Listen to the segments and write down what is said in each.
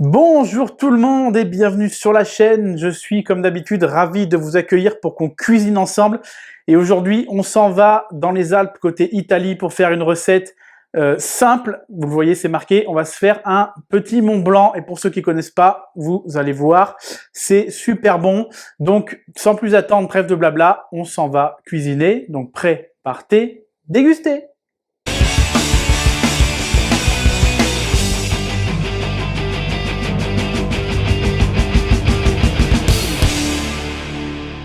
Bonjour tout le monde et bienvenue sur la chaîne. Je suis comme d'habitude ravi de vous accueillir pour qu'on cuisine ensemble. Et aujourd'hui, on s'en va dans les Alpes côté Italie pour faire une recette simple. Vous le voyez, c'est marqué. On va se faire un petit Mont Blanc. Et pour ceux qui connaissent pas, vous allez voir, c'est super bon. Donc, sans plus attendre, trêve de blabla, on s'en va cuisiner. Donc, prêt, partez, dégustez.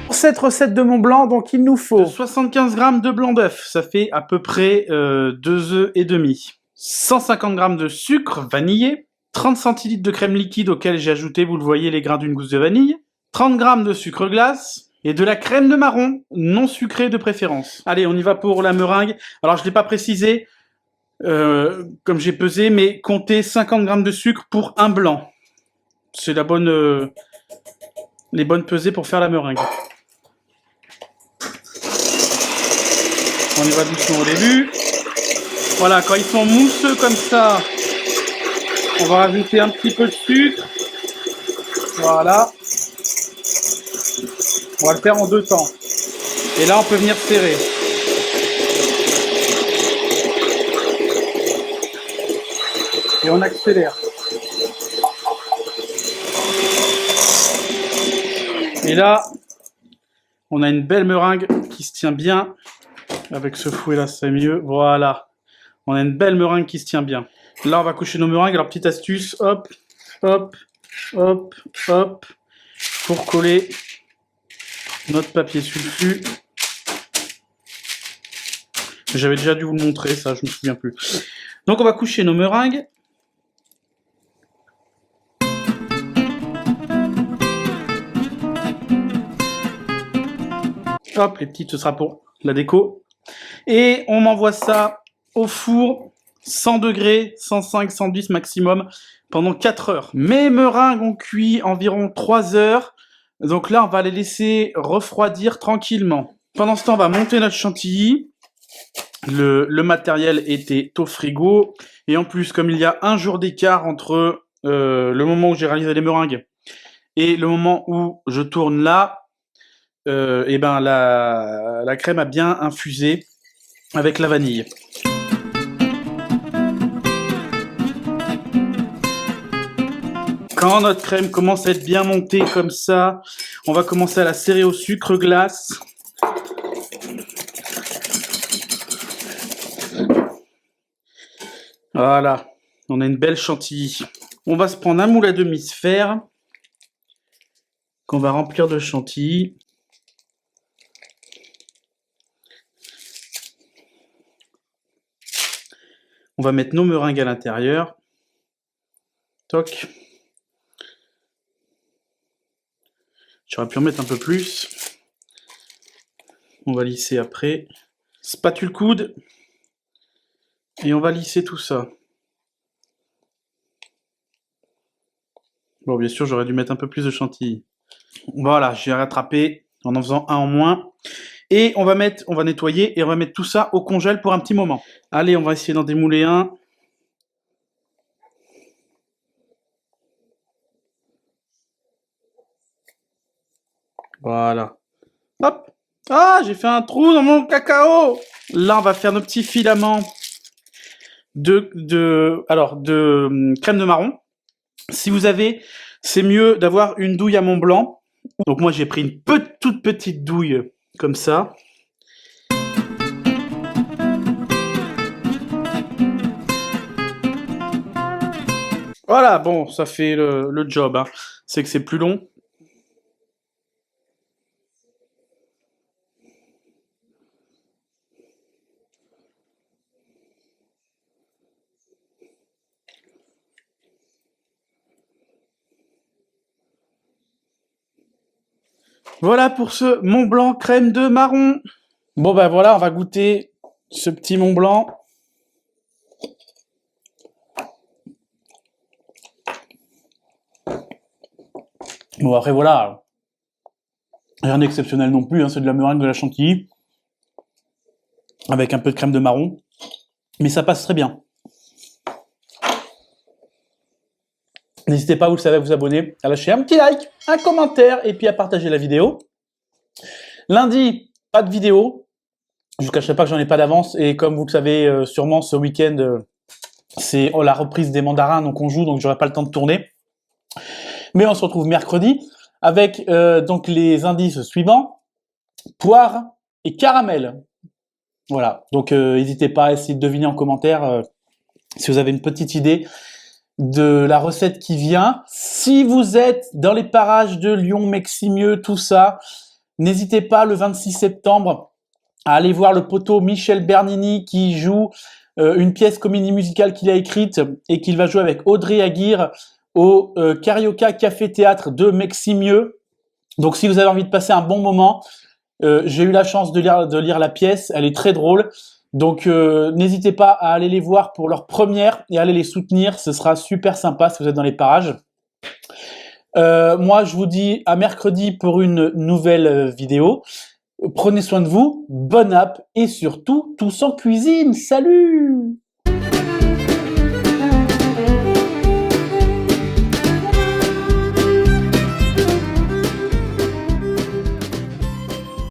Cette recette de Mont Blanc, donc il nous faut 75 g de blanc d'œuf, ça fait à peu près 2 œufs et demi, 150 g de sucre vanillé, 30 centilitres de crème liquide auquel j'ai ajouté, vous le voyez, les grains d'une gousse de vanille, 30 g de sucre glace et de la crème de marron, non sucrée de préférence. Allez, on y va pour la meringue. Alors je ne l'ai pas précisé, comme j'ai pesé, mais comptez 50 g de sucre pour un blanc. C'est la bonne, les bonnes pesées pour faire la meringue. On y va doucement au début. Voilà, quand ils sont mousseux comme ça, on va rajouter un petit peu de sucre. Voilà. On va le faire en deux temps. Et là, on peut venir serrer. Et on accélère. Et là, on a une belle meringue qui se tient bien. Avec ce fouet là, c'est mieux. Voilà. On a une belle meringue qui se tient bien. Là, on va coucher nos meringues. Alors, petite astuce, hop, hop, hop, hop, pour coller notre papier sulfu. J'avais déjà dû vous le montrer, ça, je me souviens plus. Donc, on va coucher nos meringues. Hop, les petites, ce sera pour la déco. Et on m'envoie ça au four, 100 degrés, 105, 110 maximum, pendant 4 heures. Mes meringues ont cuit environ 3 heures. Donc là, on va les laisser refroidir tranquillement. Pendant ce temps, on va monter notre chantilly. Le matériel était au frigo. Et en plus, comme il y a un jour d'écart entre le moment où j'ai réalisé les meringues et le moment où je tourne là, et ben la crème a bien infusé avec la vanille. Quand notre crème commence à être bien montée comme ça, on va commencer à la serrer au sucre glace. Voilà, on a une belle chantilly. On va se prendre un moule à demi-sphère qu'on va remplir de chantilly. On va mettre nos meringues à l'intérieur. Toc. J'aurais pu en mettre un peu plus. On va lisser après. Spatule coude. Et on va lisser tout ça. Bon, bien sûr, j'aurais dû mettre un peu plus de chantilly. Voilà, j'ai rattrapé en faisant un en moins. Et on va nettoyer et on va mettre tout ça au congèle pour un petit moment. Allez, on va essayer d'en démouler un. Voilà. Hop. Ah, j'ai fait un trou dans mon cacao. Là, on va faire nos petits filaments de crème de marron. Si vous avez, c'est mieux d'avoir une douille à Mont Blanc. Donc moi, j'ai pris une toute petite douille comme ça. Voilà, bon, ça fait le job. Hein. C'est que c'est plus long. Voilà pour ce Mont Blanc crème de marron. Bon ben voilà, on va goûter ce petit Mont Blanc. Bon après voilà, rien d'exceptionnel non plus, hein, c'est de la meringue, de la chantilly, avec un peu de crème de marron, mais ça passe très bien. N'hésitez pas, vous le savez, à vous abonner, à lâcher un petit like, un commentaire et puis à partager la vidéo. Lundi, pas de vidéo. Je ne vous cacherai pas que j'en ai pas d'avance et comme vous le savez sûrement, ce week-end, c'est la reprise des mandarins, donc on joue, donc j'aurai pas le temps de tourner. Mais on se retrouve mercredi avec donc les indices suivants, poire et caramel. Voilà, donc n'hésitez pas à essayer de deviner en commentaire si vous avez une petite idée de la recette qui vient. Si vous êtes dans les parages de Lyon, Meximieux, tout ça, n'hésitez pas le 26 septembre à aller voir le poteau Michel Bernini qui joue une pièce comédie musicale qu'il a écrite et qu'il va jouer avec Audrey Aguirre au Carioca Café Théâtre de Meximieux. Donc si vous avez envie de passer un bon moment, j'ai eu la chance de lire la pièce, elle est très drôle. Donc n'hésitez pas à aller les voir pour leur première et à aller les soutenir, ce sera super sympa si vous êtes dans les parages. Moi je vous dis à mercredi pour une nouvelle vidéo. Prenez soin de vous, bonne app et surtout tous en cuisine, salut!